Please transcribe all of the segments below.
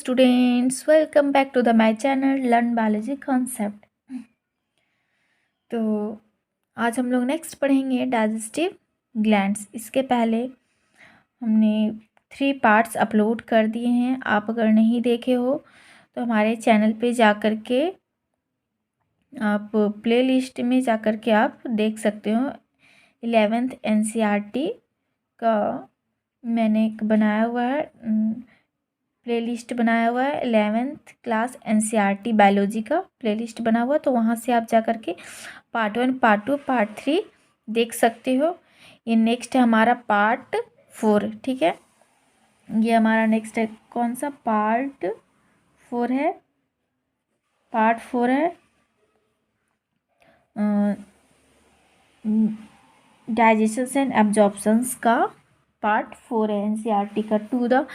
students, welcome back to my channel Learn Biology Concept। तो आज हम लोग नेक्स्ट पढ़ेंगे डाइजेस्टिव ग्लैंड्स। इसके पहले हमने 3 पार्ट्स अपलोड कर दिए हैं। आप अगर नहीं देखे हो तो हमारे चैनल पे जा कर के आप प्लेलिस्ट में जा कर के आप देख सकते हो। 11th NCERT का मैंने एक बनाया हुआ है, प्लेलिस्ट बनाया हुआ है। 11th क्लास NCERT बायोलॉजी का प्लेलिस्ट बना हुआ है, तो वहाँ से आप जा कर के पार्ट 1, पार्ट 2, पार्ट 3 देख सकते हो। ये नेक्स्ट है हमारा पार्ट 4, ठीक है। ये हमारा नेक्स्ट है, कौन सा पार्ट 4 है? पार्ट 4 है डाइजेशन एंड एब्जॉर्प्शंस का पार्ट 4 है NCERT का। टू द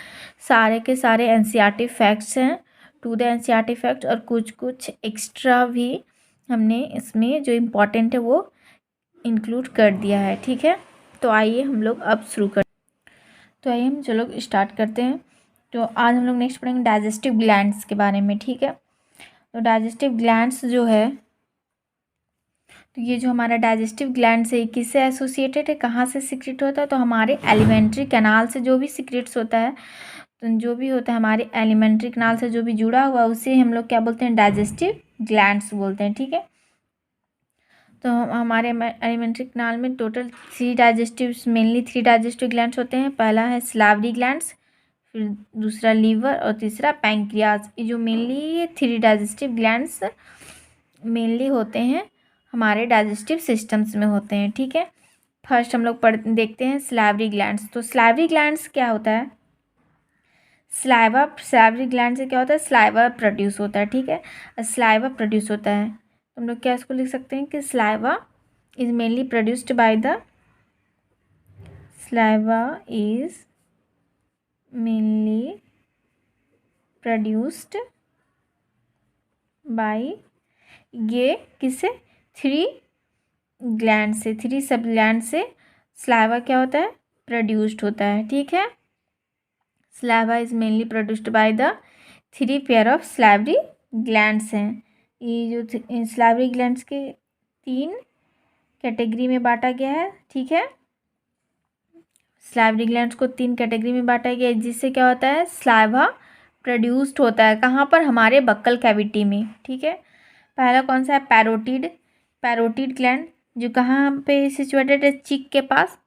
सारे के सारे NCERT फैक्ट्स हैं, टू द NCERT फैक्ट्स, और कुछ कुछ एक्स्ट्रा भी हमने इसमें जो इम्पोर्टेंट है वो इंक्लूड कर दिया है, ठीक है। तो आइए हम लोग अब शुरू कर तो आइए हम चलो स्टार्ट करते हैं। तो आज हम लोग नेक्स्ट पढ़ेंगे डाइजेस्टिव ग्लैंड्स के बारे में, ठीक है। तो डाइजेस्टिव ग्लैंड्स जो है, तो ये जो हमारा डाइजेस्टिव ग्लैंड है किससे एसोसिएटेड है, कहाँ से सीक्रेट होता है? तो हमारे एलिमेंट्री कैनाल से जो भी सीक्रेट्स होता है, तो जो भी होता है हमारे एलिमेंट्री कैनाल से जो भी जुड़ा हुआ है उसे हम लोग क्या बोलते हैं? डाइजेस्टिव ग्लैंड्स बोलते हैं, ठीक है। तो हमारे एलिमेंट्री कैनाल में total 3 digestive, mainly 3 digestive glands होते हैं। पहला है सलाइवरी ग्लैंड्स, फिर दूसरा लीवर और तीसरा पैंक्रियाज। ये जो मेनली ये 3 डाइजेस्टिव ग्लैंड्स मेनली होते हैं हमारे डाइजेस्टिव सिस्टम्स में होते हैं, ठीक है। फर्स्ट हम लोग देखते हैं सलाइवरी ग्लैंड्स। तो सलाइवरी ग्लैंड्स क्या होता है? सलाइवरी ग्लैंड से क्या होता है? सलाइवा प्रोड्यूस होता है, ठीक है। सलाइवा प्रोड्यूस होता है, तो हम लोग क्या इसको लिख सकते हैं कि saliva is mainly produced by the saliva is mainly produced by, ये किससे? 3 ग्लैंड से, 3 सब ग्लैंड से सलाइवा क्या होता है? प्रोड्यूस्ड होता है, ठीक है। Saliva is mainly produced by the 3 pair of salivary glands हैं। ये जो सलाइवरी ग्लैंड्स के 3 कैटेगरी में बांटा गया है, ठीक है। सलाइवरी ग्लैंड्स को 3 कैटेगरी में बांटा गया है, जिससे क्या होता है? सलाइवा प्रोड्यूस्ड होता है। कहाँ पर? हमारे बक्कल कैविटी में, ठीक है। पहला कौन सा है? पैरोटिड ग्लैंड, जो कहाँ पे सिचुएटेड है? चिक के पास,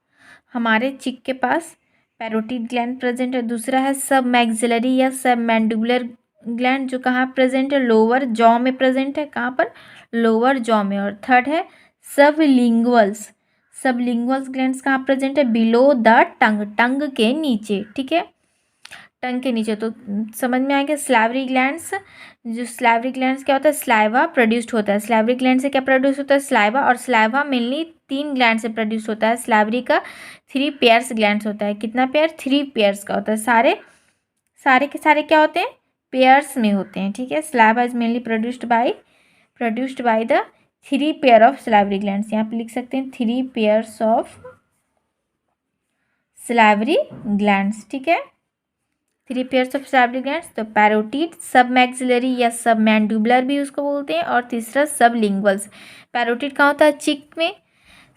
हमारे चिक के पास पैरोटिड ग्लैंड प्रेजेंट है। दूसरा है सब मैक्सिलरी या सब मैंडिबुलर ग्लैंड, जो कहाँ प्रेजेंट है? लोअर जॉ में प्रेजेंट है। कहाँ पर? लोअर जॉ में। और थर्ड है सबलिंगुअल्स ग्लैंड्स कहाँ प्रेजेंट है? बिलो द टंग के नीचे, ठीक है, टंग के नीचे। तो समझ में आ गया। सलाइवरी ग्लैंड्स क्या होता है? सलाइवा प्रोड्यूस्ड होता है। सलाइवरी ग्लैंड से क्या प्रोड्यूस होता है? सलाइवा। और सलाइवा मेनली 3 ग्लैंड से प्रोड्यूस होता है। सलाइवरी का 3 पेयर्स ग्लैंड्स होता है। कितना पेयर? 3 पेयर्स का होता है। सारे के सारे क्या होते हैं? पेयर्स में होते हैं, ठीक है। Saliva is mainly produced by the 3 pair of salivary glands. यहाँ पे लिख सकते हैं 3 पेयर्स ऑफ सलाइवरी ग्लैंड्स, ठीक है। 3 पेयर्स ऑफ सलाइवरी ग्लैंड्स। तो पैरोटिड, सब मैक्सिलरी या सब मैंडिबुलर भी उसको बोलते हैं, और तीसरा सबलिंगुअल्स। पैरोटिड कहाँ होता है? चिक में,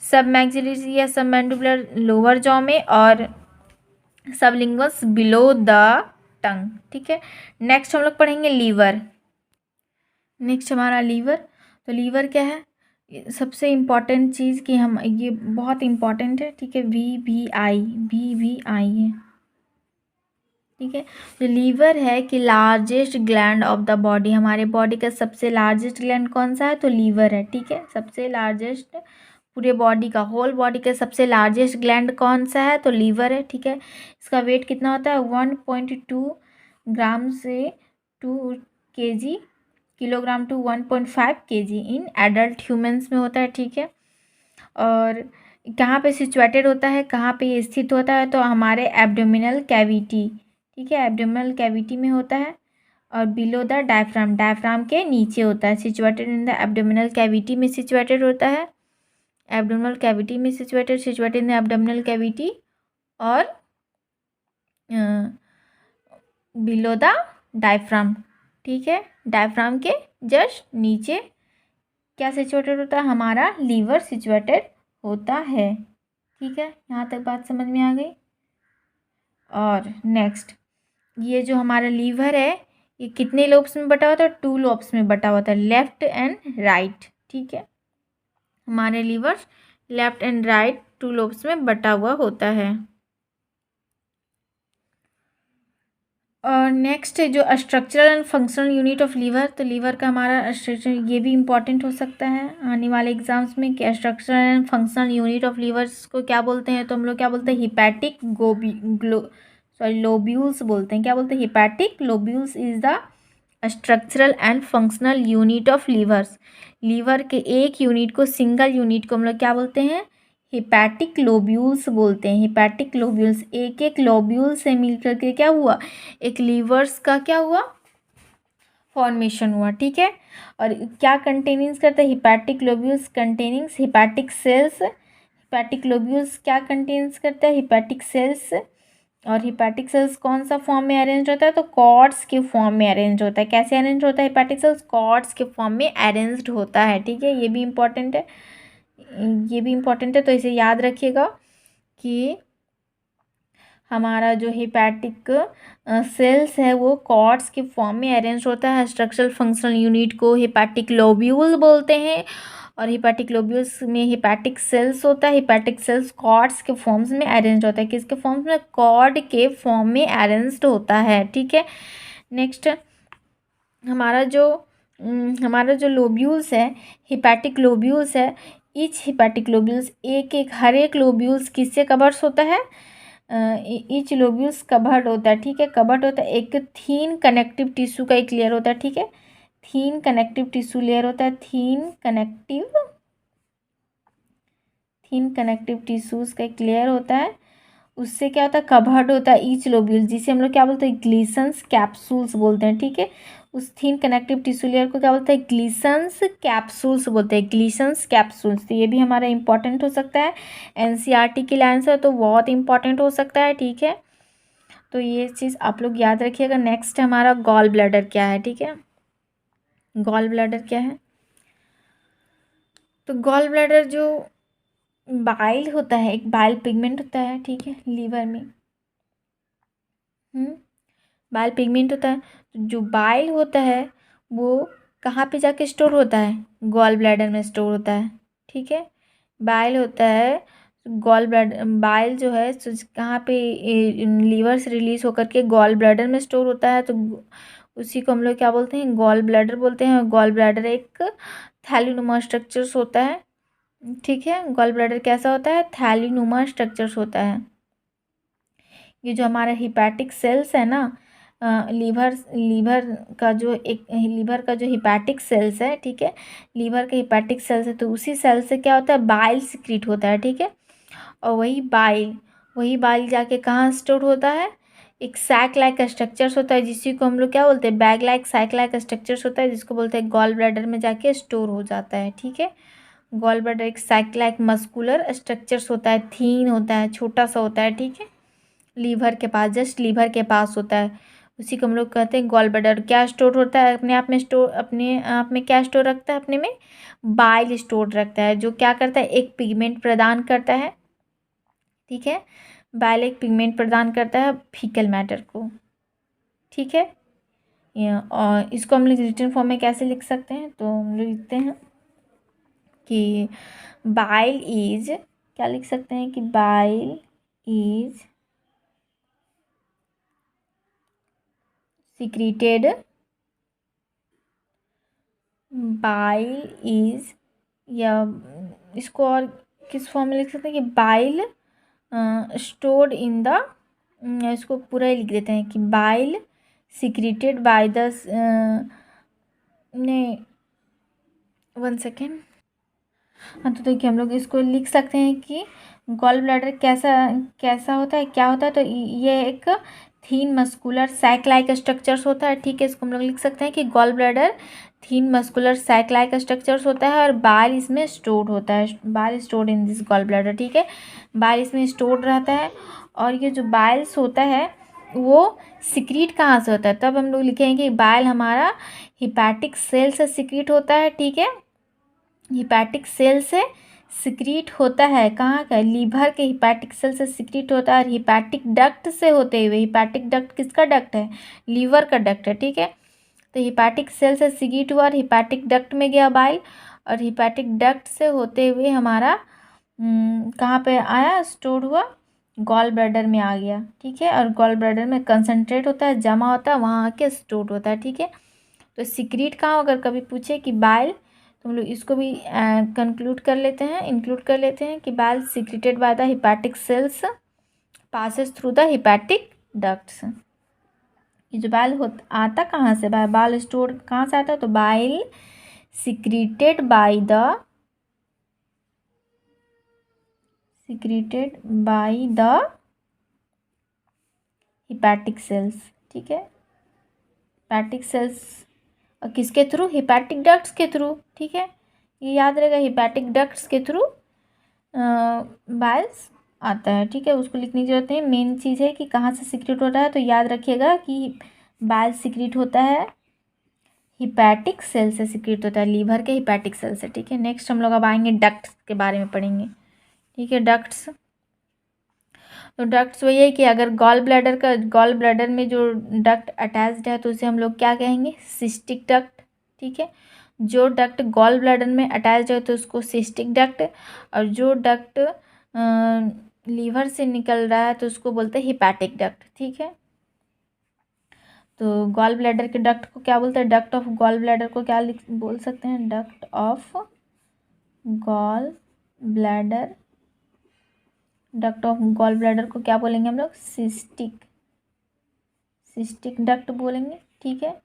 सब मैक्सिलरी या सब मैंडिबुलर लोअर जॉ में, और सबलिंगुअल्स बिलो द टंग, ठीक है। नेक्स्ट हम लोग पढ़ेंगे लीवर। नेक्स्ट हमारा लीवर। तो लीवर क्या है? सबसे इम्पॉर्टेंट चीज़ कि हम, ये बहुत इम्पॉर्टेंट है, ठीक है। VVI है, ठीक है। जो लीवर है कि largest gland of the body, हमारे बॉडी का सबसे लार्जेस्ट ग्लैंड कौन सा है? तो लीवर है, ठीक है। सबसे लार्जेस्ट, पूरे बॉडी का, होल बॉडी का सबसे लार्जेस्ट ग्लैंड कौन सा है? तो लीवर है, ठीक है। इसका वेट कितना होता है? 1.2 ग्राम से 2 kilogram to 1.5 kg in adult humans में होता है, ठीक है। और कहाँ पे सिचुएटेड होता है, कहाँ पे ये स्थित होता है? तो हमारे एब्डोमिनल कैविटी, ठीक है, एब्डोमिनल कैविटी में होता है, और बिलो द डायफ्राम के नीचे होता है। Situated in the abdominal cavity में सिचुएटेड होता है, एब्डोमिनल कैविटी में situated in the abdominal cavity, और बिलो द डायफ्राम, ठीक है। डायफ्राम के जस्ट नीचे क्या सिचुएटेड होता है, हमारा लीवर सिचुएटेड होता है, ठीक है। यहाँ तक बात समझ में आ गई। और नेक्स्ट, ये जो हमारा लीवर है ये कितने लोब्स में बटा होता है, 2 लोब्स में बटा होता है, लेफ्ट एंड राइट, ठीक है। हमारे liver left and right 2 lobes में बटा हुआ होता है। और नेक्स्ट है जो structural and functional unit of liver, तो लीवर का हमारा स्ट्रक्चर ये भी इम्पॉर्टेंट हो सकता है आने वाले एग्जाम्स में कि structural and functional unit of levers को क्या बोलते हैं, तो हम लोग क्या बोलते हैं, हिपैटिक लोब्यूल्स बोलते हैं। क्या बोलते हैं, hepatic lobules is the structural and functional unit of livers. Liver के एक यूनिट को, सिंगल यूनिट को हम लोग क्या बोलते हैं, हिपैटिक लोब्यूल्स बोलते हैं। हिपैटिक लोब्यूल्स, एक एक लोब्यूल से मिलकर के क्या हुआ, एक लीवर्स का क्या हुआ, फॉर्मेशन हुआ, ठीक है। और क्या कंटेनिंग्स करता है, hepatic lobules contains hepatic cells. Hepatic lobules क्या कंटेन्स करता है, हिपैटिक सेल्स। और हिपैटिक सेल्स कौन सा फॉर्म में अरेंज होता है, तो कॉर्ड्स के फॉर्म में अरेंज होता है। कैसे अरेंज होता है हिपैटिक सेल्स, कॉर्ड्स के फॉर्म में अरेंज्ड होता है, ठीक है। ये भी इम्पोर्टेंट है, ये भी इम्पोर्टेंट है, तो इसे याद रखिएगा कि हमारा जो हिपैटिक सेल्स है वो कॉर्ड्स के फॉर्म में अरेंज होता है। स्ट्रक्चरल फंक्शनल यूनिट को हिपैटिक लोब्यूल बोलते हैं। और हिपैटिक लोब्यूल्स में हिपैटिक सेल्स होता है। हिपैटिक सेल्स कॉर्ड्स के फॉर्म्स में अरेंज होता है। किसके फॉर्म्स में, कॉर्ड के फॉर्म में अरेंज्ड होता है, ठीक है। नेक्स्ट, हमारा जो लोब्यूल्स है, हिपैटिक लोब्यूल्स है, ईच हिपैटिक लोब्यूल्स, एक एक हर एक लोब्यूल्स किससे कवर्स होता है, ईच लोब्यूल्स कवर्ड होता है, ठीक है। कवर्ड होता है, एक थीन कनेक्टिव टिश्यू का एक लेयर होता है, ठीक है। थीन कनेक्टिव टिश्यू लेयर होता है, थीन कनेक्टिव टिश्यूज का एक लेयर होता है, उससे क्या होता है, कवर्ड होता है ईच लोब्यूल, जिसे हम लोग क्या बोलते हैं, ग्लीसन्स कैप्सूल्स बोलते हैं, ठीक है। उस थीन कनेक्टिव टिश्यू लेयर को क्या बोलते हैं, ग्लीसन्स कैप्सूल्स बोलते हैं, ग्लीसन्स कैप्सूल्स। तो ये भी हमारा इंपॉर्टेंट हो सकता है, एनसीईआरटी के लाइन से तो बहुत इंपॉर्टेंट हो सकता है, ठीक है। तो ये चीज़ आप लोग याद रखिएगा। नेक्स्ट हमारा गॉल ब्लैडर क्या है, ठीक है। गॉल ब्लैडर क्या है, तो गॉल ब्लैडर जो बाइल होता है, एक बाइल पिगमेंट होता है, ठीक है, लीवर में बाइल पिगमेंट होता है। जो बाइल होता है वो कहाँ पे जाके स्टोर होता है, गॉल ब्लैडर में स्टोर होता है, ठीक है। बाइल होता है, गॉल ब्लैडर, बाइल जो है कहाँ पे, लीवर से रिलीज होकर के गॉल ब्लैडर में स्टोर होता है, तो उसी को हम लोग क्या बोलते हैं, गॉल ब्लैडर बोलते हैं। गॉल ब्लैडर एक थैलीनुमा स्ट्रक्चर्स होता है, ठीक है। गॉल ब्लैडर कैसा होता है, थैलीनुमा स्ट्रक्चर्स होता है। ये जो हमारा हिपैटिक सेल्स है ना, लीवर का जो हिपैटिक सेल्स है, ठीक है, लीवर के हिपैटिक सेल्स है, तो उसी सेल से क्या होता है, बाइल सिक्रीट होता है, ठीक है। और वही बाइल जाके कहाँ स्टोर होता है, एक सैक लाइक स्ट्रक्चर्स होता है, जिसी को हम लोग क्या बोलते हैं, bag like sac like structures होता है, जिसको बोलते हैं गॉल ब्लैडर में जाके स्टोर हो जाता है, ठीक है। गॉल ब्लैडर एक सैक लाइक मस्कुलर स्ट्रक्चर्स होता है, थीन होता है, छोटा सा होता है, ठीक है, लीवर के पास, जस्ट लीवर के पास होता है, उसी को हम लोग कहते हैं गॉल ब्लैडर। क्या स्टोर होता है अपने आप में क्या स्टोर रखता है, अपने में बाइल स्टोर रखता है, जो क्या करता है, एक पिगमेंट प्रदान करता है, ठीक है। बाइल एक पिगमेंट प्रदान करता है फीकल मैटर को, ठीक है। और इसको हम लोग रिटन फॉर्म में कैसे लिख सकते हैं, तो हम लोग लिखते हैं कि बाइल इज, क्या लिख सकते हैं कि bile is secreted, bile is, या इसको और किस फॉर्म में लिख सकते हैं कि बाइल स्टोर्ड इन द, इसको पूरा ही लिख देते हैं कि बाइल सिक्रीटेड बाय द, ने 1 सेकेंड। हाँ, तो देखिए हम लोग इसको लिख सकते हैं कि गॉल ब्लैडर कैसा होता है, क्या होता है, तो ये एक थीन मस्कुलर सैक लाइक स्ट्रक्चर्स होता है, ठीक है। इसको हम लोग लिख सकते हैं कि gall bladder thin muscular sac like structures होता है, और बाइल इसमें स्टोर्ड होता है, bile stored in this gall bladder, ठीक है। बाइल इसमें स्टोर्ड रहता है, और ये जो बाइल्स होता है वो सिक्रीट कहाँ से होता है, तब हम लोग लिखेंगे कि बाइल हमारा हिपैटिक सेल से सिक्रीट होता है, ठीक है। हिपैटिक सेल से सिक्रीट होता है, कहाँ का, लीवर के हिपैटिक सेल से सिक्रीट होता है, और हिपैटिक डक्ट से होते हुए, हिपैटिक डक्ट किसका डक्ट है, लीवर का डक्ट है, ठीक है। तो हिपैटिक सेल से सिक्रीट हुआ और हिपैटिक डक्ट में गया बाइल, और हिपैटिक डक्ट से होते हुए हमारा कहाँ पे आया, स्टोर हुआ, गॉल ब्लैडर में आ गया, ठीक है। और गॉल ब्लैडर में कंसनट्रेट होता है, जमा होता है, वहाँ आके स्टोर होता है, ठीक है। तो सिक्रीट कहाँ, अगर कभी पूछे कि बाइल, तो हम लोग इसको भी कंक्लूड कर लेते हैं, इंक्लूड कर लेते हैं कि bile secreted by the hepatic sales passes through the hepatic ducts. ये जो बाइल आता कहाँ से, बाइल स्टोर कहाँ से आता है, तो bile secreted by the hepatic sales, ठीक है। हिपैटिक सेल्स और किसके थ्रू, हिपैटिक डक्ट्स के थ्रू, ठीक है। ये याद रहेगा, हिपैटिक डक्ट्स के थ्रू बाइल्स आता है, ठीक है। उसको लिखने की जरूरत नहीं, मेन चीज़ है कि कहाँ से सिक्रीट होता है, तो याद रखिएगा कि बाइल सिक्रीट होता है हिपैटिक सेल से, सिक्रीट होता है लीवर के हिपैटिक सेल से, ठीक है। नेक्स्ट हम लोग अब आएंगे डक्ट्स के बारे में पढ़ेंगे, ठीक है। डक्ट्स, तो डक्ट्स वही है कि अगर गॉल ब्लैडर में जो डक्ट अटैच्ड है तो उसे हम लोग क्या कहेंगे, सिस्टिक डक्ट, ठीक है। जो डक्ट गॉल ब्लैडर में अटैच्ड है तो उसको सिस्टिक डक्ट, और जो डक्ट लीवर से निकल रहा है तो उसको बोलते हैं हिपैटिक डक्ट, ठीक है। तो गॉल ब्लैडर के डक्ट को क्या बोलते हैं, डक्ट ऑफ गॉल ब्लैडर को क्या बोल सकते हैं, duct of gall bladder, duct of gall bladder को क्या बोलेंगे हम लोग, सिस्टिक डक्ट बोलेंगे, ठीक है।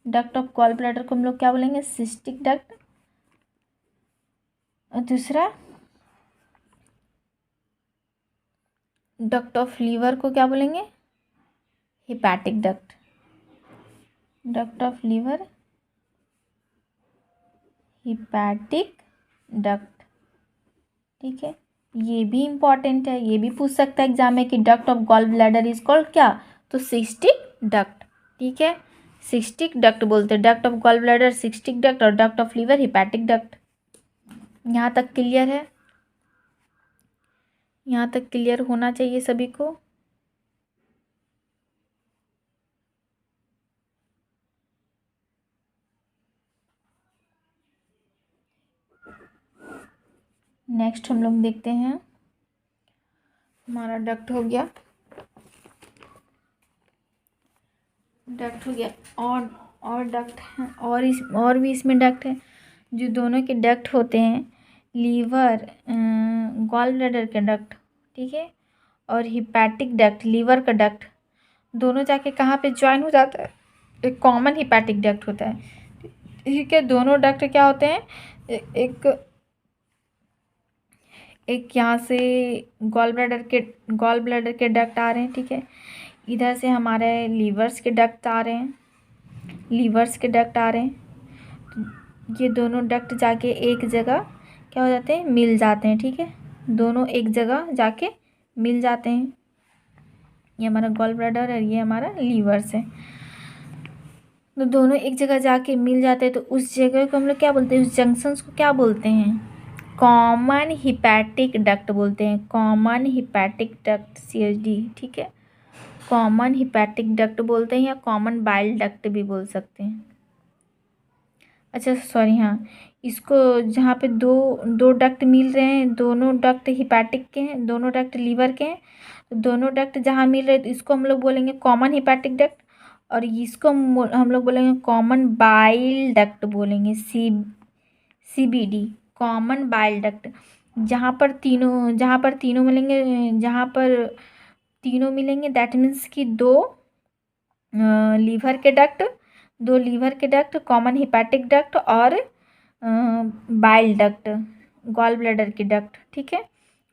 डक्ट ऑफ गॉल ब्लैडर को हम लोग क्या बोलेंगे, सिस्टिक डक्ट। और दूसरा डक्ट ऑफ लीवर को क्या बोलेंगे, hepatic duct, duct of liver hepatic duct, ठीक है। ये भी इम्पॉर्टेंट है, ये भी पूछ सकता है एग्जाम में कि duct of gall bladder is called क्या, तो सिस्टिक डक्ट, ठीक है। सिस्टिक डक्ट बोलते हैं, duct of gall bladder cystic duct, और duct of liver hepatic duct. यहाँ तक क्लियर है, यहाँ तक क्लियर होना चाहिए सभी को। नेक्स्ट हम लोग देखते हैं, हमारा डक्ट हो गया, और डक्ट हैं, और भी इसमें डक्ट है, जो दोनों के डक्ट होते हैं, लीवर गॉल ब्लैडर के डक्ट, ठीक है, और हिपैटिक डक्ट लीवर का डक्ट, दोनों जाके कहाँ पे ज्वाइन हो जाता है, एक कॉमन हिपैटिक डक्ट होता है, ठीक है। दोनों डक्ट क्या होते हैं, एक यहाँ से गॉल ब्लैडर के डक्ट आ रहे हैं, ठीक है। इधर से हमारे लीवर्स के डक्ट आ रहे हैं, तो ये दोनों डक्ट जाके एक जगह क्या हो जाते हैं, मिल जाते हैं, ठीक है। दोनों एक जगह जाके मिल जाते हैं, ये हमारा गॉल ब्लैडर और ये हमारा लीवर्स है, तो दोनों एक जगह जाके मिल जाते हैं, तो उस जगह को हम लोग क्या बोलते हैं, उस जंक्शंस को क्या बोलते हैं, कॉमन हिपैटिक डक्ट बोलते हैं, कॉमन हिपैटिक डक्ट, CHD, ठीक है। कॉमन हिपैटिक डक्ट बोलते हैं, या कॉमन बाइल डक्ट भी बोल सकते हैं। अच्छा सॉरी, हाँ, इसको जहाँ पे दो दो डक्ट मिल रहे हैं, दोनों डक्ट हिपैटिक के हैं, दोनों डक्ट लीवर के हैं, तो दोनों डक्ट जहाँ मिल रहे हैं तो इसको हम लोग बोलेंगे कॉमन हिपैटिक डक्ट, और इसको हम लोग बोलेंगे कॉमन बाइल डक्ट बोलेंगे, CBD, कॉमन बाइल डक्ट। जहाँ पर तीनों मिलेंगे, दैट मीन्स कि दो लीवर के डक्ट, कॉमन हिपैटिक डक्ट और बाइल डक्ट, गॉल ब्लैडर के डक्ट, ठीक है।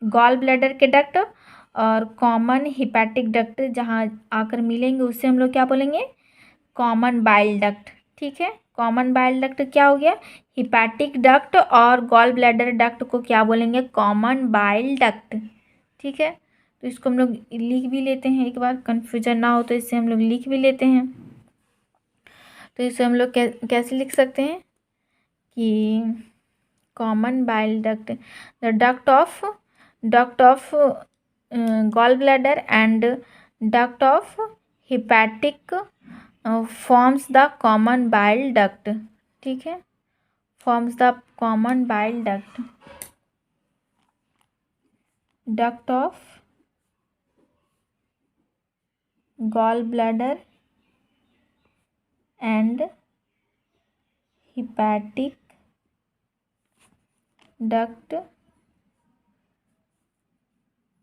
गॉल ब्लैडर के डक्ट और कॉमन हिपैटिक डक्ट जहाँ आकर मिलेंगे उसे हम लोग क्या बोलेंगे, कॉमन बाइल डक्ट, ठीक है। कॉमन बाइल डक्ट क्या हो गया, हिपैटिक डक्ट और गॉल ब्लैडर डक्ट को क्या बोलेंगे, कॉमन बाइल डक्ट, ठीक है। तो इसको हम लोग लिख भी लेते हैं, एक बार कन्फ्यूजन ना हो तो इससे हम लोग लिख भी लेते हैं। तो इसे हम लोग कैसे लिख सकते हैं कि common bile duct, the duct of gall bladder and duct of hepatic forms the common bile duct. ठीक है, forms the common bile duct, duct of gall bladder and hepatic duct.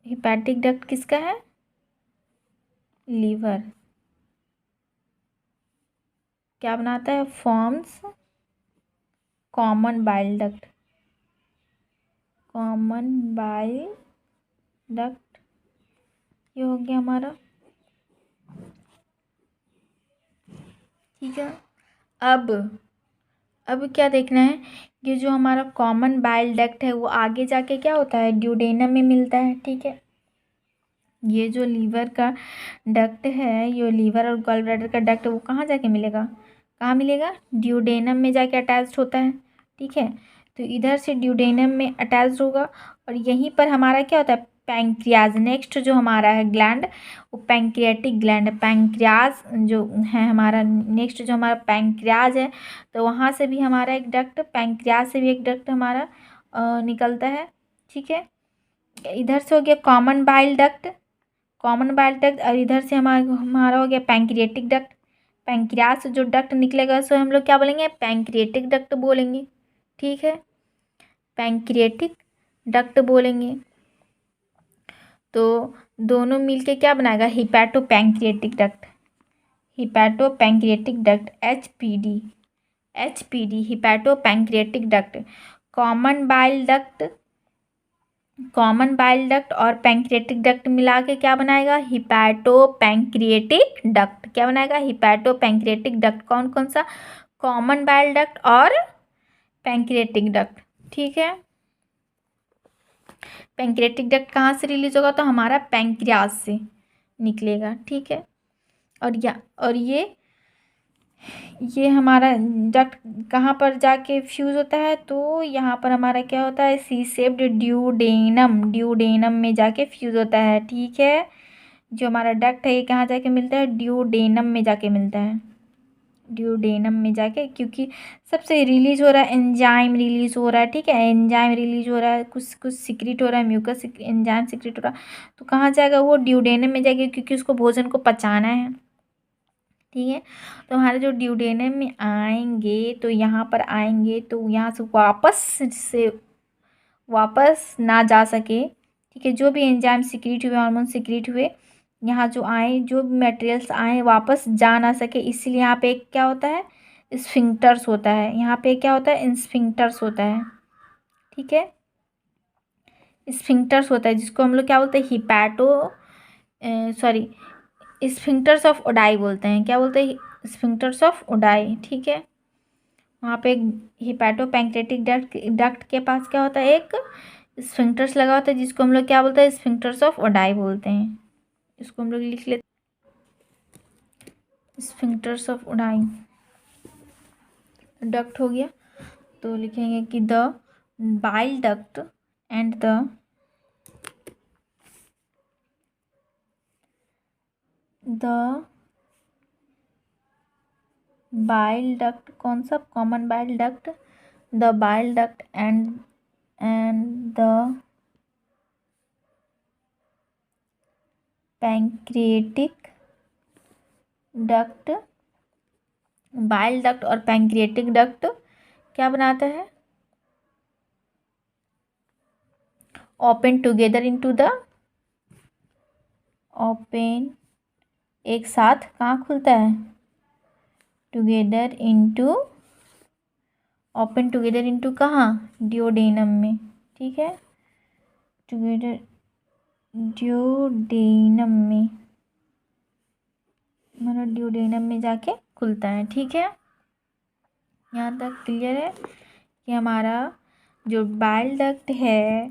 Hepatic duct किसका है? Liver. क्या बनाता है? Forms common bile duct, common bile duct. ये हो गया हमारा। ठीक है, अब क्या देखना है, ये जो हमारा कॉमन बाइल डक्ट है वो आगे जाके क्या होता है? ड्यूडेनम में मिलता है। ठीक है, ये जो लीवर का डक्ट है, ये लीवर और गॉल ब्लैडर का डक्ट, वो कहाँ जाके मिलेगा? कहाँ मिलेगा? ड्यूडेनम में जाके अटैच्ड होता है। ठीक है, तो इधर से ड्यूडेनम में अटैच्ड होगा और यहीं पर हमारा क्या होता है? पैंक्रियाज। नेक्स्ट जो हमारा है ग्लैंड, वो पैंक्रियाटिक ग्लैंड है। पैंक्रियाज जो है हमारा, नेक्स्ट जो हमारा पैंक्रियाज है, तो वहाँ से भी हमारा एक डक्ट, पैंक्रियाज से भी एक डक्ट हमारा निकलता है। ठीक है, इधर से हो गया common bile duct, common bile duct, और इधर से हमारा हो गया पैंक्रियाटिक डक्ट। पैंक्रियाज से जो डक्ट निकलेगा सो हम लोग क्या बोलेंगे? पैंक्रियाटिक डक्ट बोलेंगे। ठीक है, पैंक्रियाटिक डक्ट बोलेंगे। तो दोनों मिलके क्या बनाएगा? Hepato pancreatic duct, hepato pancreatic duct, HPD, HPD, hepato pancreatic duct. Common bile duct, common bile duct और पैंक्रियाटिक डक्ट मिला के क्या बनाएगा? Hepato pancreatic duct. क्या बनाएगा? Hepato pancreatic duct. कौन कौन सा? कॉमन बाइल डक्ट और पैंक्रियाटिक डक्ट। ठीक है, पैंक्रियाटिक डक्ट कहाँ से रिलीज होगा? तो हमारा पैंक्रियाज से निकलेगा। ठीक है, और ये हमारा डक्ट कहाँ पर जाके फ्यूज़ होता है? तो यहाँ पर हमारा क्या होता है? सी शेप्ड ड्यूडेनम, ड्यूडेनम में जाके फ्यूज़ होता है। ठीक है, जो हमारा डक्ट है ये कहाँ जाके मिलता है? ड्यूडेनम में जाके मिलता है, ड्यूडेनम में जाके, क्योंकि सबसे रिलीज हो रहा है, एंजाइम रिलीज हो रहा है। ठीक है, एंजाइम रिलीज हो रहा है, कुछ सिक्रीट हो रहा है, म्यूकस एंजाइम सिक्रीट हो रहा है, तो कहाँ जाएगा? वो ड्यूडेनम में जाएगा, क्योंकि उसको भोजन को पचाना है। ठीक है, तो हमारे जो ड्यूडेनम में आएंगे, तो यहाँ पर आएंगे तो यहाँ से वापस ना जा सके। ठीक है, जो भी एंजाइम सिक्रीट हुए, हार्मोन सिक्रीट हुए, यहाँ जो आए, जो भी मटेरियल्स आए वापस जा ना सके, इसलिए यहाँ पे एक क्या होता है? स्फिंक्टर्स होता है। यहाँ पे क्या होता है? स्फिंक्टर्स होता है। ठीक है, स्फिंक्टर्स होता है, जिसको हम लोग क्या बोलते हैं? Hepato, sorry, sphincters of Oddi बोलते हैं। क्या बोलते हैं? Sphincters of Oddi. ठीक है, वहाँ पे हिपैटो पैंक्रेटिक डक्ट के पास क्या होता है? एक स्फिंक्टर्स लगा होता है, जिसको हम लोग क्या बोलते हैं? स्फिंक्टर्स ऑफ ओडाई बोलते हैं। इसको हम लोग लिख लेते, स्फिंक्टर्स ऑफ ओडाई। डक्ट हो गया, तो लिखेंगे कि the bile duct and the bile duct, कौन सा? Common bile duct, the bile duct and the pancreatic duct. Bile duct और पैंक्रिएटिक डक्ट क्या बनाता है? Open together into the, open एक साथ कहाँ खुलता है? Together into, open together into कहाँ? ड्यूडेनम में। ठीक है, टुगेदर ड्यूडेनम में, मतलब ड्यूडेनम में जाके खुलता है। ठीक है, यहाँ तक क्लियर है कि हमारा जो बाइल डक्ट है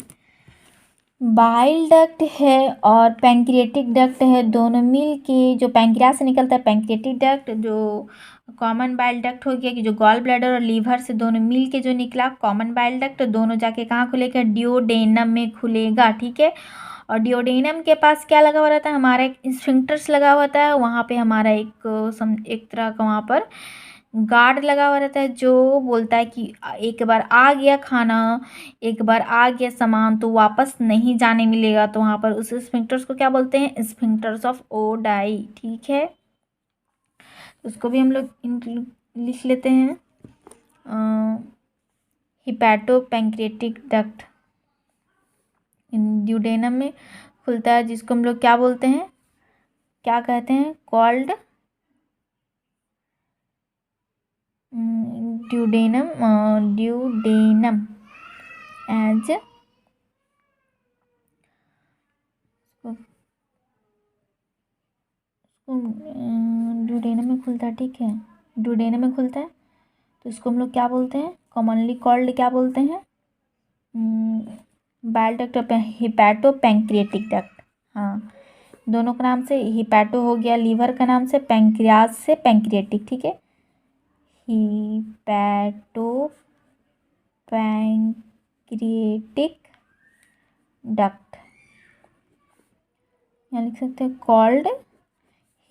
बाइल डक्ट है और पैंक्रियाटिक डक्ट है, दोनों मिल के जो पैंक्रियास से निकलता है पैंक्रियाटिक डक्ट, जो कॉमन बाइल डक्ट हो गया कि जो गॉल ब्लैडर और लीवर से दोनों मिल के जो निकला कॉमन बाइल डक्ट, दोनों जाके कहाँ खुलेगा, डिओडेनम में खुलेगा। ठीक है, और डिओडेनम के पास क्या लगा हुआ रहता है, हमारा एक स्फिंक्टर्स लगा हुआ होता है, वहाँ पे हमारा एक तरह का वहाँ पर गार्ड लगा हुआ रहता है जो बोलता है कि एक बार आ गया खाना, एक बार आ गया सामान तो वापस नहीं जाने मिलेगा, तो वहाँ पर उस स्फिंक्टर्स को क्या बोलते हैं, स्फिंक्टर्स ऑफ ओडाई। ठीक है, उसको भी हम लोग लिख लेते हैं। हिपैटो पैंक्रियाटिक डक्ट ड्यूडेनम में खुलता है, जिसको हम लोग क्या बोलते हैं, क्या कहते हैं, कॉल्ड ड्यूडेनम एज ड्यूडेनम में खुलता है। ठीक है, ड्यूडेनम में खुलता है तो इसको हम लोग क्या बोलते हैं, कॉमनली कॉल्ड क्या बोलते हैं, बाइल डक्ट और हिपैटो पैंक्रियाटिक डक्ट। हाँ, दोनों का नाम से, हिपैटो हो गया लीवर का नाम से, पैंक्रियाज से पैंक्रियाटिक। ठीक है, हिपैटो पैंक्रियाटिक डक्ट, यहाँ लिख सकते हैं कॉल्ड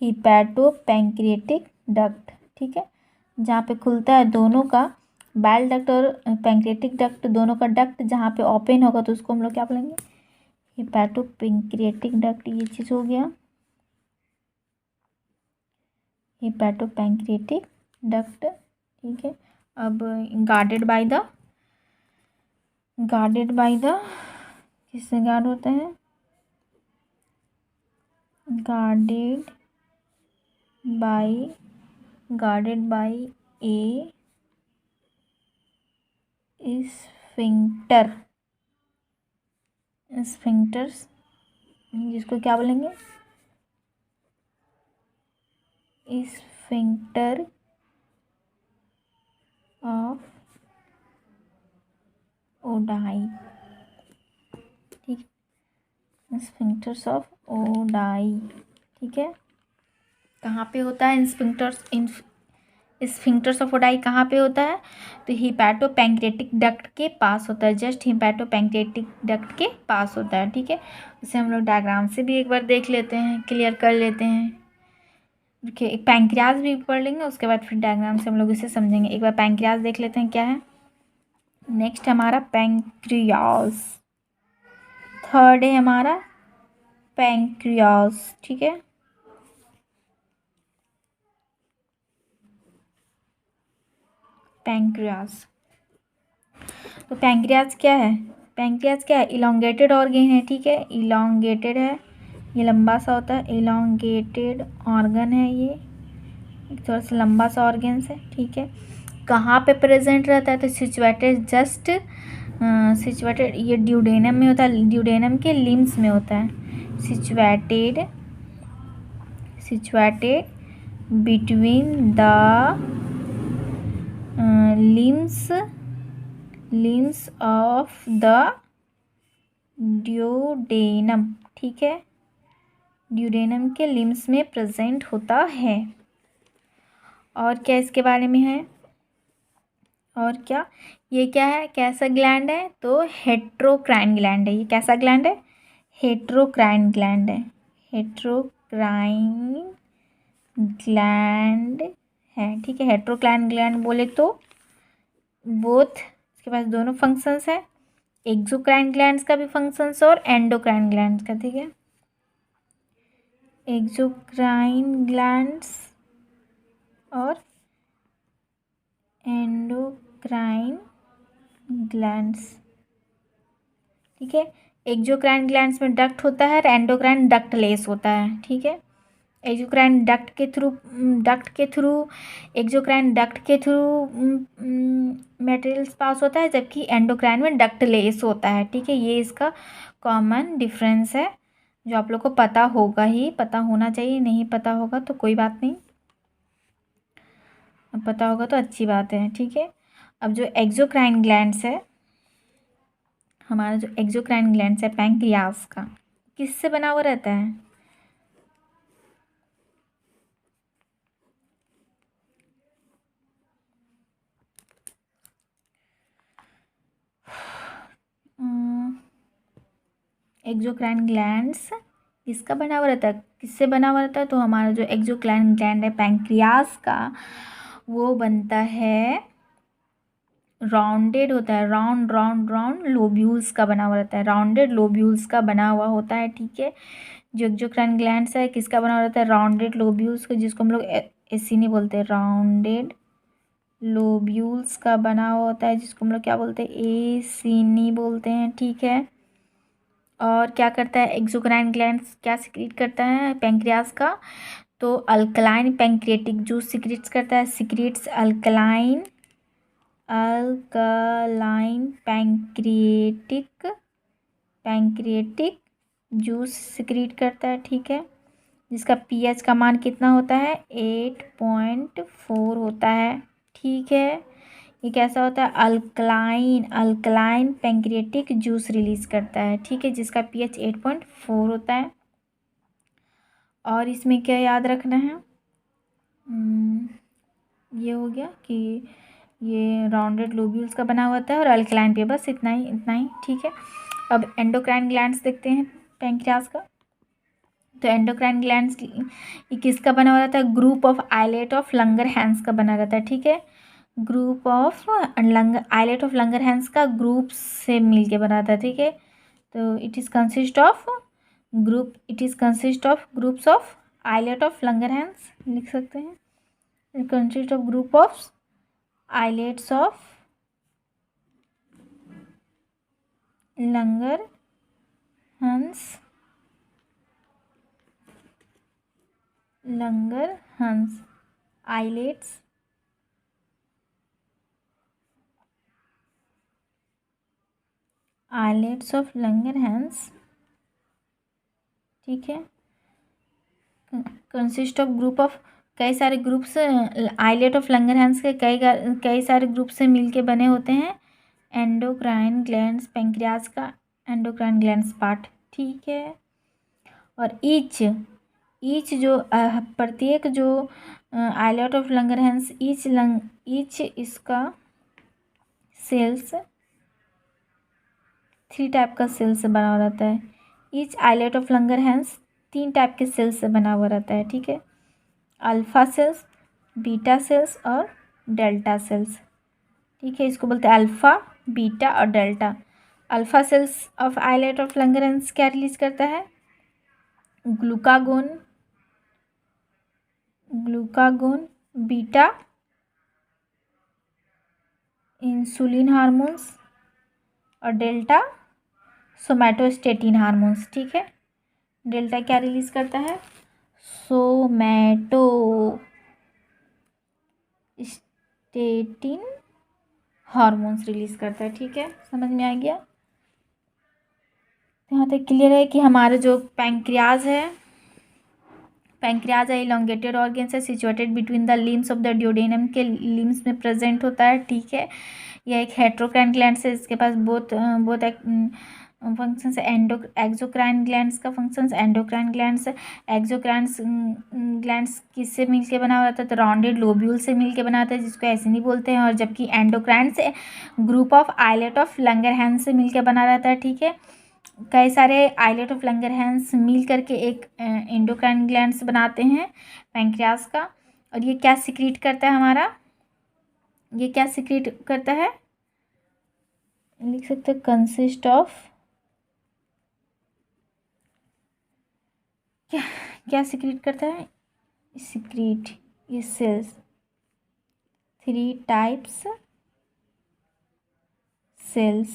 हिपैटो पैंक्रियाटिक डक्ट। ठीक है, जहाँ पे खुलता है दोनों का, बाइल डक्ट और पैंक्रियाटिक डक्ट दोनों का डक्ट जहाँ पे ओपन होगा तो उसको हम लोग क्या बोलेंगे, हिपैटो पैंक्रियाटिक डक्ट। ये चीज़ हो गया हिपैटो पैंक्रियाटिक डक्ट। ठीक है, अब गार्डेड बाय द किससे गार्ड होता है, गार्डेड बाय ए स्फिंक्टर्स, जिसको क्या बोलेंगे, स्फिंक्टर ऑफ ओडाई। ठीक, स्फिंक्टर्स ऑफ ओडाई। ठीक है, कहाँ पे होता है स्फिंक्टर्स ऑफ ओडाई कहाँ पे होता है, तो हिपैटो पैंक्रियाटिक डक्ट के पास होता है, जस्ट हिपैटो पैंक्रियाटिक डक्ट के पास होता है। ठीक है, उसे हम लोग डायग्राम से भी एक बार देख लेते हैं, क्लियर कर लेते हैं। देखिए, पैंक्रियाज भी पढ़ लेंगे, उसके बाद फिर डायग्राम से हम लोग इसे समझेंगे। एक बार पैंक्रियाज देख लेते हैं क्या है। नेक्स्ट हमारा पैंक्रियाज, थर्ड है हमारा पैंक्रियाज। ठीक है, पैंक्रियाज, तो पैंक्रियाज क्या है, पैंक्रियाज क्या है, इलोंगेटेड ऑर्गन है। ठीक है, इलोंगेटेड है, ये लंबा सा होता है, इलोंगेटेड ऑर्गन है, ये थोड़ा सा लंबा सा ऑर्गन है। ठीक है, कहाँ पे प्रेजेंट रहता है, तो सिचुएटेड ये ड्यूडेनम में होता है, ड्यूडेनम के लिम्स में होता है, situated between the limbs of the duodenum. ठीक है, ड्यूडेनम के लिम्स में प्रेजेंट होता है। और क्या इसके बारे में है, और क्या, ये क्या है, कैसा ग्लैंड है, तो हेट्रोक्राइन ग्लैंड है। ये कैसा ग्लैंड है, हेट्रोक्राइन ग्लैंड है, हेट्रोक्राइन ग्लैंड है। ठीक है, हेट्रोक्राइन ग्लैंड बोले तो बोथ, इसके पास दोनों फंक्शंस है, एक्सोक्राइन ग्लैंड्स का भी फंक्शंस और एंडोक्राइन ग्लैंड्स का। ठीक है, एक्सोक्राइन ग्लैंड्स और एंडोक्राइन ग्लैंड्स। ठीक है, एक्सोक्राइन ग्लैंड्स में डक्ट होता है और एंडोक्राइन डक्टलेस होता है। ठीक है, एक्सोक्राइन डक्ट के थ्रू एक्सोक्राइन डक्ट के थ्रू मटेरियल्स पास होता है, जबकि एंडोक्राइन में डक्टलेस होता है। ठीक है, ये इसका कॉमन डिफरेंस है, जो आप लोग को पता होगा ही, पता होना चाहिए, नहीं पता होगा तो कोई बात नहीं, पता होगा तो अच्छी बात है। ठीक है, अब जो एक्सोक्राइन ग्लैंड्स है हमारा जो एक्सोक्राइन ग्लैंड है पैंक्रियास का, किससे बना हुआ रहता है? एक्सोक्राइन ग्लैंड्स किसका बना हुआ रहता है, किससे बना हुआ रहता है? तो हमारा जो एक्सोक्राइन ग्लैंड है पैंक्रियास का, वो बनता है, राउंडेड होता है, राउंड राउंड राउंड लोब्यूल्स का बना हुआ रहता है, राउंडेड लोब्यूल्स का बना हुआ होता है, ठीक है। जो एक्सोक्राइन ग्लैंड्स है किसका बना हुआ रहता है? राउंडेड लोब्यूल्स का, जिसको हम लोग एसिनी बोलते हैं, राउंडेड लोब्यूल्स का बना हुआ होता है, जिसको हम लोग क्या बोलते हैं? एसिनी बोलते हैं, ठीक है। और क्या करता है एक्सोक्राइन ग्लैंड्स, क्या सिक्रीट करता है पैंक्रियास का? तो अल्कलाइन पैंक्रियाटिक जूस सिक्रीट्स करता है, secretes alkaline pancreatic juice secrete करता है, ठीक है। जिसका पीएच का मान कितना होता है? 8.4 होता है, ठीक है। ये कैसा होता है? अल्कलाइन पैंक्रियाटिक जूस रिलीज करता है, ठीक है, जिसका पीएच 8.4 होता है। और इसमें क्या याद रखना है? ये हो गया कि ये राउंडेड लोब्यूल्स का बना हुआ होता है और अल्कलाइन पे, बस इतना ही, ठीक है। अब एंडोक्राइन ग्लैंड्स देखते हैं पैंक्रियास का। तो एंडोक्राइन ग्लैंड्स किसका बना हुआ रहता है? ग्रुप ऑफ आइलेट ऑफ लंगरहैंस का बना रहता है, ठीक है। ग्रुप ऑफ आइलेट ऑफ लंगरहैंस का ग्रुप से मिल के बना था, ठीक है। तो it is consist of groups of islet of Langerhans, लिख सकते हैं। It consist of group of islets of Langerhans islets of Langerhans, ठीक है। कंसिस्ट ऑफ ग्रुप ऑफ, कई सारे ग्रुप्स आइलेट ऑफ लंगरहंस के कई सारे ग्रुप से मिलके बने होते हैं एंडोक्राइन ग्लैंड्स पैंक्रियास का एंडोक्राइन ग्लैंड्स पार्ट, ठीक है। और ईच जो प्रत्येक जो आइलेट ऑफ लंगरहंस ईच इसका सेल्स 3 टाइप का सेल से बना हुआ रहता है। Each islet of Langerhans 3 type के सेल से बना हुआ रहता है, ठीक है। अल्फा सेल्स, बीटा सेल्स और डेल्टा सेल्स, ठीक है। इसको बोलते हैं अल्फा, बीटा और delta. Alpha cells of islet of लंगरहंस क्या रिलीज करता है? ग्लूकागोन, बीटा इंसुलिन हार्मोन्स और डेल्टा सोमैटोस्टेटिन हार्मोन्स, ठीक है। डेल्टा क्या रिलीज करता है? सोमैटोस्टेटिन हार्मोन्स रिलीज करता है, ठीक है। समझ में आ गया? यहाँ तक क्लियर है कि हमारा जो पैंक्रियाज है इलोंगेटेड ऑर्गन्स है, situated between the limbs of the duodenum के लिम्स में प्रेजेंट होता है, ठीक है। यह एक हेट्रोक्राइन ग्लैंड है, इसके पास बोथ फंक्शंस एक्सोक्राइन ग्लैंड्स का functions, endocrine glands. Exocrine glands किससे मिलके बना हुआ था? तो राउंडेड लोब्यूल से मिलके बना होता है, जिसको एसिनी बोलते हैं। और जबकि एंडोक्राइन से ग्रुप ऑफ आइलेट ऑफ लंगरहैंस से मिलके बना रहता है, ठीक है। कई सारे आइलेट ऑफ लंगरहैंस मिल करके एक एंडोक्राइन ग्लैंड्स बनाते हैं पैंक्रियास का। और ये क्या सिक्रीट करता है हमारा? ये क्या सिक्रीट करता है? लिख सकते हैं कंसिस्ट ऑफ, क्या सिक्रीट करता है? सिक्रीट ये cells 3 types cells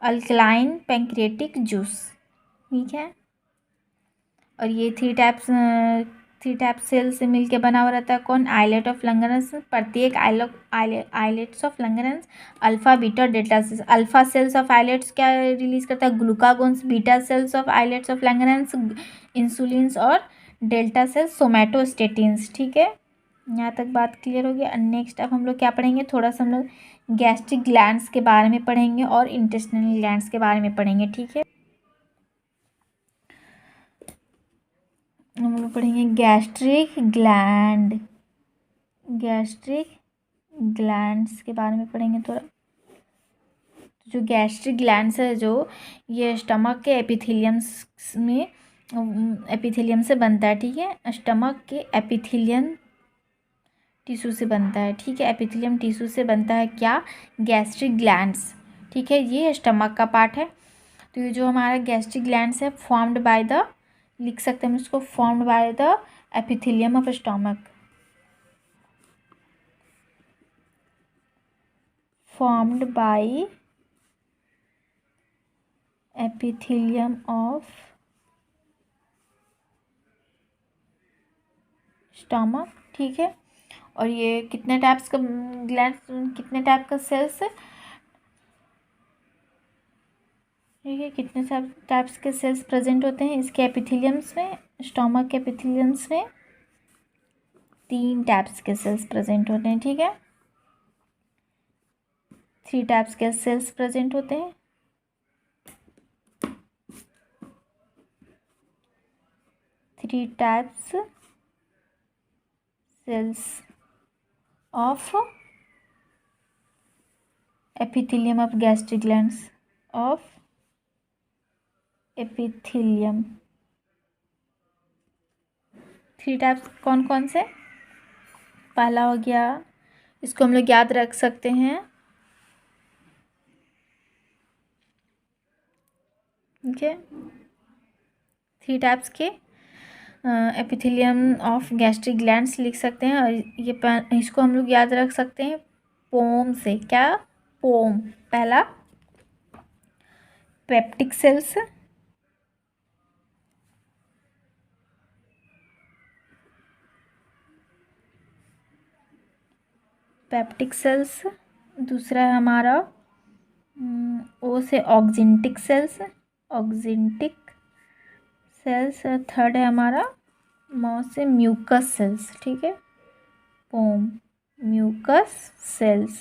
alkaline pancreatic juice, ठीक है। और ये 3 टाइप सेल से मिलके बना हुआ रहता है कौन? Islet of Langerhans. प्रत्येक islets of Langerhans alpha, beta, delta cells. Alpha cells of islets क्या रिलीज करता है? Glucagons. Beta cells of islets of Langerhans insulins और डेल्टा सेल्स सोमैटोस्टेटिन्स, ठीक है। यहाँ तक बात क्लियर हो गया। नेक्स्ट अब हम लोग क्या पढ़ेंगे? थोड़ा सा हम लोग गैस्ट्रिक ग्लैंड्स के बारे में पढ़ेंगे और इंटेस्टिनल ग्लैंड्स के बारे में पढ़ेंगे, ठीक है। हम लोग पढ़ेंगे गैस्ट्रिक ग्लैंड्स के बारे में पढ़ेंगे थोड़ा। जो गैस्ट्रिक ग्लैंड्स है जो ये स्टमक के एपिथेलियम से बनता है, ठीक है। स्टमक के एपिथेलियम टिश्यू से बनता है, ठीक है। एपिथेलियम टिश्यू से बनता है क्या? गैस्ट्रिक ग्लैंड्स, ठीक है। ये स्टमक का पार्ट है। तो ये जो हमारा गैस्ट्रिक ग्लैंड्स है फॉर्म्ड बाय द, लिख सकते हैं हम इसको, formed by the epithelium of stomach, formed by epithelium of stomach, ठीक है। और ये कितने टाइप्स का ग्लैंड्स, कितने टाइप का सेल्स है, ठीक है। कितने सब टाइप्स के सेल्स प्रेजेंट होते हैं इसके एपिथेलियम्स में, स्टमक के एपिथेलियम्स में 3 टाइप्स के सेल्स प्रेजेंट होते हैं, ठीक है। 3 टाइप्स के सेल्स प्रेजेंट होते हैं। 3 types cells of epithelium of gastric glands, of epithelium. 3 types कौन कौन से? पहला हो गया, इसको हम लोग याद रख सकते हैं, ठीक है। 3 टाइप्स के एपिथेलियम ऑफ गैस्ट्रिक ग्लैंड्स लिख सकते हैं। और ये इसको हम लोग याद रख सकते हैं पोम से। क्या? पोम। पहला पेप्टिक सेल्स, पेप्टिक सेल्स। दूसरा है हमारा ओ से oxyntic cells, oxyntic cells. Third है हमारा मौ से म्यूकस सेल्स, ठीक है। पोम, म्यूकस सेल्स।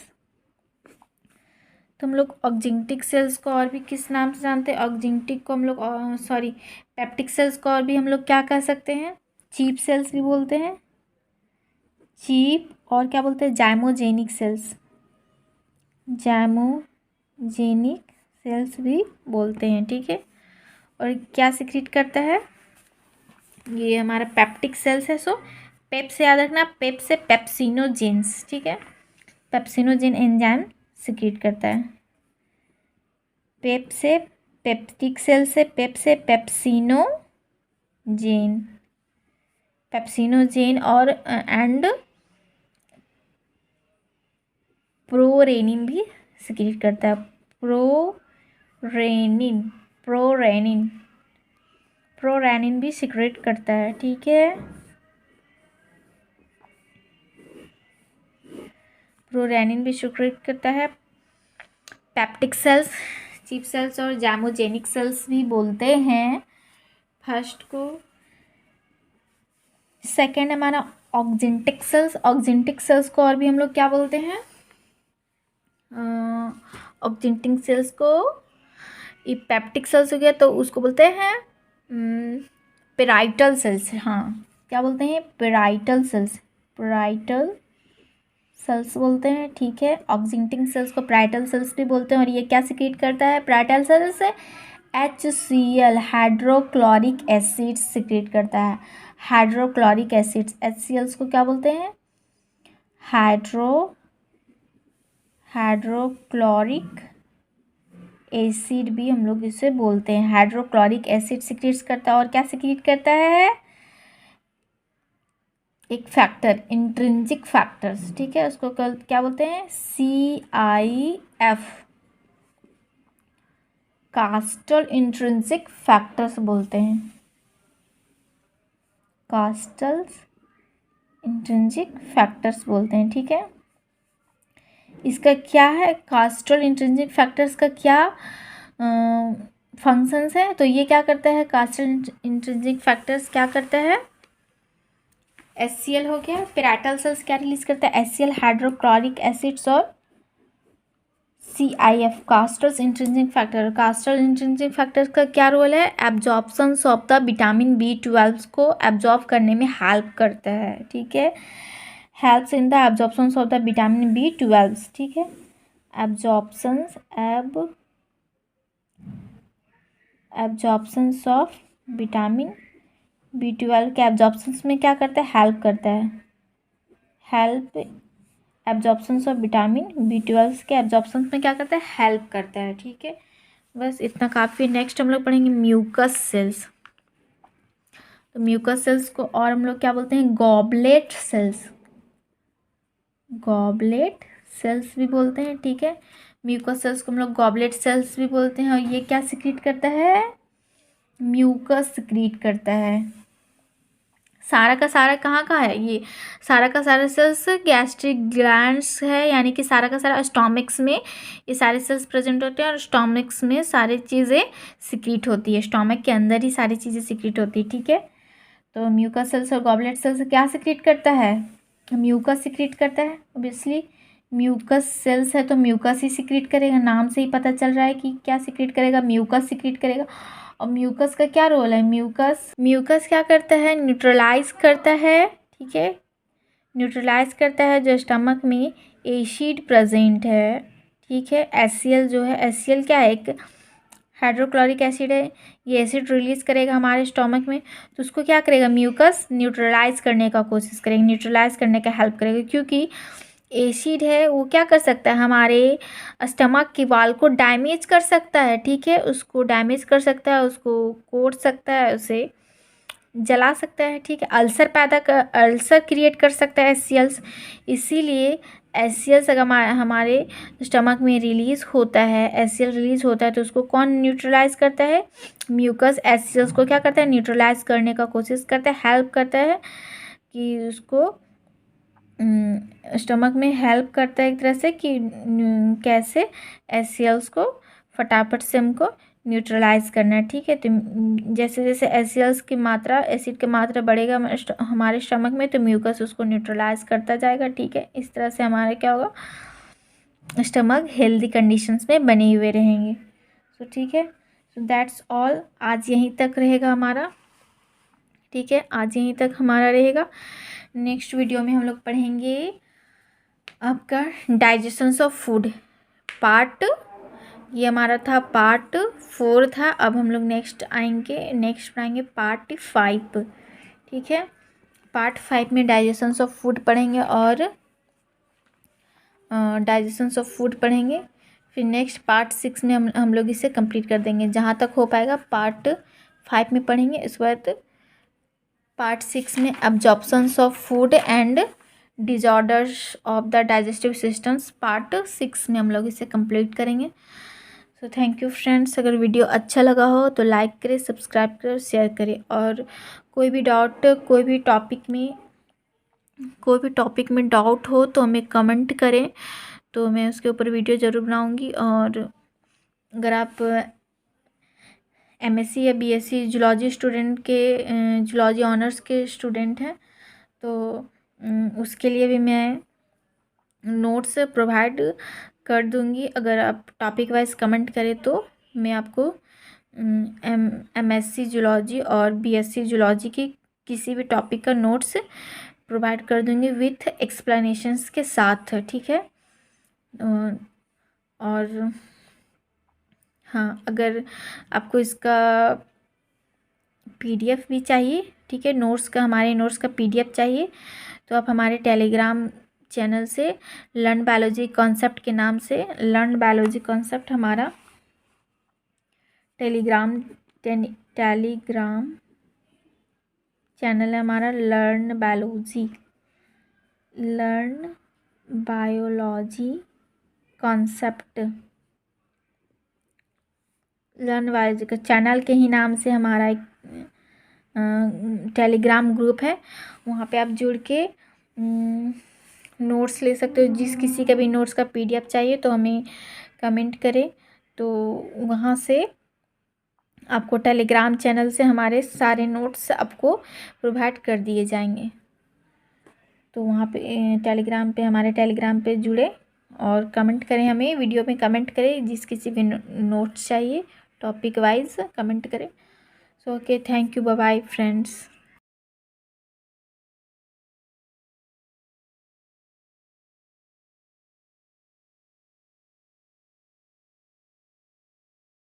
तो हम लोग ऑक्जिंटिक सेल्स को और भी किस नाम से जानते हैं? ऑक्जिंटिक को हम लोग पेप्टिक सेल्स को और भी हम लोग क्या कह सकते हैं? चीप सेल्स भी बोलते हैं, चीप। और क्या बोलते हैं? जाइमोजेनिक सेल्स, जाइमोजेनिक सेल्स भी बोलते हैं, ठीक है। और क्या सिक्रीट करता है? ये हमारा पेप्टिक सेल्स है। सो पेप से याद रखना, पेप से पेप्सिनोजेंस, ठीक है। पेप्सिनोजेन एंजाइम सिक्रीट करता है। पेप से पेप्टिक सेल से पेप्सिनोजेन और एंड प्रोरेनिन भी सिक्रीट करता है। प्रोरेनिन भी सिक्रेट करता है, ठीक है। प्रोरेनिन भी सिक्रेट करता है। पेप्टिक सेल्स, चीप सेल्स और जाइमोजेनिक सेल्स भी बोलते हैं फर्स्ट को। सेकेंड हमारा ऑक्जिंटिक सेल्स। ऑक्जिंटिक सेल्स को और भी हम लोग क्या बोलते हैं? ऑक्जिंटिक सेल्स को, ये पेप्टिक सेल्स हो गया तो उसको बोलते हैं पेराइटल सेल्स। हाँ, क्या बोलते हैं? पेराइटल सेल्स बोलते हैं, ठीक है। ऑक्जिंटिक सेल्स को पेराइटल सेल्स भी बोलते हैं। और ये क्या सिक्रीट करता है? पेराइटल सेल्स से HCl, हाइड्रोक्लोरिक एसिड सिक्रीट करता है। हाइड्रोक्लोरिक एसिड्स, HCl को क्या बोलते हैं? हाइड्रोक्लोरिक एसिड भी हम लोग इसे बोलते हैं। हाइड्रोक्लोरिक एसिड सिक्रीट करता है। और क्या सिक्रीट करता है? एक फैक्टर, इंट्रिंसिक फैक्टर्स, ठीक है। उसको क्या बोलते हैं? CIF, कास्टल इंट्रिंसिक फैक्टर्स बोलते हैं। कास्टल्स इंट्रिंसिक फैक्टर्स बोलते हैं, ठीक है। इसका क्या है? कास्टल इंट्रिंसिक फैक्टर्स का क्या फंक्शंस है? तो ये क्या करता है? कास्टल इंट्रिंसिक फैक्टर्स क्या करता है? HCl हो गया। पेराइटल सेल्स क्या रिलीज करता है? HCl, हाइड्रोक्लोरिक एसिड्स और CIF castle's intrinsic factor. Castle intrinsic factor का क्या रोल है? Absorption of the vitamin B12 को एब्जॉर्ब करने में हेल्प करता है, ठीक है। Helps in the absorption of the vitamin B12, ठीक है। एब्जॉर्प्शन ऑफ विटामिन B12 के एब्जॉर्प्शन में क्या करता है? हेल्प करता है। Help absorption of vitamin B12 के एब्जॉर्प्शन में क्या करता है? हेल्प करता है, ठीक है। बस इतना काफ़ी। नेक्स्ट हम लोग पढ़ेंगे म्यूकस सेल्स। तो म्यूकस सेल्स को और हम लोग क्या बोलते हैं? Goblet cells. गॉबलेट सेल्स भी बोलते हैं, ठीक है। म्यूकस सेल्स को हम लोग गॉबलेट सेल्स भी बोलते हैं। और ये क्या सिक्रीट करता है? म्यूकस सिक्रीट करता है। सारा का सारा कहाँ का है? ये सारा का सारा सेल्स गैस्ट्रिक ग्लैंड्स है, यानी कि सारा का सारा स्टोमिक्स में ये सारे सेल्स प्रेजेंट होते हैं और स्टोमिक्स में सारी चीज़ें सिक्रीट होती है। स्टोमिक के अंदर ही सारी चीज़ें सिक्रीट होती है, ठीक है। तो म्यूकस सेल्स और गॉबलेट सेल्स क्या सिक्रीट करता है? म्यूकस सिक्रीट करता है। ऑब्वियसली म्यूकस सेल्स है तो म्यूकस ही सिक्रीट करेगा, नाम से ही पता चल रहा है कि क्या सिक्रीट करेगा, म्यूकस सिक्रीट करेगा। और म्यूकस का क्या रोल है? म्यूकस क्या करता है? न्यूट्रलाइज करता है, ठीक है। न्यूट्रलाइज करता है जो स्टमक में एसिड प्रेजेंट है, ठीक है। HCl जो है, HCl क्या है? एक हाइड्रोक्लोरिक एसिड है। ये एसिड रिलीज करेगा हमारे स्टमक में, तो उसको क्या करेगा? म्यूकस न्यूट्रलाइज करने का कोशिश करेगा, न्यूट्रलाइज करने का हेल्प करेगा। क्योंकि एसिड है वो क्या कर सकता है? हमारे स्टमक की वाल को डैमेज कर सकता है, ठीक है। उसको डैमेज कर सकता है, उसको कोट सकता है, उसे जला सकता है, ठीक है। अल्सर क्रिएट कर सकता है HCl। इसीलिए HCl अगर हमारे स्टमक में रिलीज होता है, HCl रिलीज होता है, तो उसको कौन न्यूट्रलाइज करता है? म्यूकस HCl को क्या करता है? न्यूट्रलाइज करने का कोशिश करता है, हेल्प करता है कि उसको स्टमक में हेल्प करता है एक तरह से कि कैसे HCl को फटाफट से हमको न्यूट्रलाइज करना है, ठीक है। तो जैसे जैसे HCl की मात्रा, एसिड की मात्रा बढ़ेगा हमारे स्टमक में, तो म्यूकस उसको न्यूट्रलाइज करता जाएगा, ठीक है। इस तरह से हमारे क्या होगा? स्टमक हेल्दी कंडीशंस में बने हुए रहेंगे। तो ठीक है, सो दैट्स ऑल। आज यहीं तक रहेगा हमारा, ठीक है। आज यहीं तक हमारा रहेगा। नेक्स्ट वीडियो में हम लोग पढ़ेंगे आपका डाइजेशंस ऑफ फूड पार्ट। ये हमारा था पार्ट 4 था। अब हम लोग नेक्स्ट पढ़ेंगे पार्ट 5, ठीक है। पार्ट 5 में डाइजेशंस ऑफ फूड पढ़ेंगे और डाइजेशंस ऑफ फूड पढ़ेंगे। फिर नेक्स्ट पार्ट 6 में हम लोग इसे कंप्लीट कर देंगे। जहाँ तक हो पाएगा पार्ट 5 में पढ़ेंगे। इस बार पार्ट 6 में absorptions of food and disorders of the digestive systems part 6 में हम लोग इसे कंप्लीट करेंगे। So thank you friends. अगर वीडियो अच्छा लगा हो तो लाइक करें, सब्सक्राइब करें, शेयर करें। और कोई भी टॉपिक में डाउट हो तो हमें कमेंट करें, तो मैं उसके ऊपर वीडियो ज़रूर बनाऊंगी। और अगर आप MSc या BSc जूलॉजी जूलॉजी ऑनर्स के स्टूडेंट हैं तो उसके लिए भी मैं नोट्स प्रोवाइड कर दूंगी। अगर आप टॉपिक वाइज कमेंट करें तो मैं आपको MSc जूलॉजी और BSc जूलॉजी की किसी भी टॉपिक का नोट्स प्रोवाइड कर दूंगी विथ एक्सप्लेनेशंस के साथ, ठीक है। और हाँ, अगर आपको इसका PDF भी चाहिए, ठीक है, हमारे नोट्स का PDF चाहिए, तो आप हमारे टेलीग्राम चैनल से लर्न बायोलॉजी कॉन्सेप्ट के नाम से, लर्न बायोलॉजी कॉन्सेप्ट हमारा टेलीग्राम चैनल है हमारा, learn biology concept, learn biology का चैनल के ही नाम से हमारा एक टेलीग्राम ग्रुप है। वहाँ पे आप जुड़ के नोट्स ले सकते हो। जिस किसी का भी नोट्स का PDF चाहिए तो हमें कमेंट करें, तो वहाँ से आपको टेलीग्राम चैनल से हमारे सारे नोट्स आपको प्रोवाइड कर दिए जाएंगे। तो वहाँ पे हमारे टेलीग्राम पे जुड़े और कमेंट करें, हमें वीडियो में कमेंट करें, जिस किसी भी नोट्स चाहिए टॉपिक वाइज कमेंट करें। So okay, thank you, bye bye friends.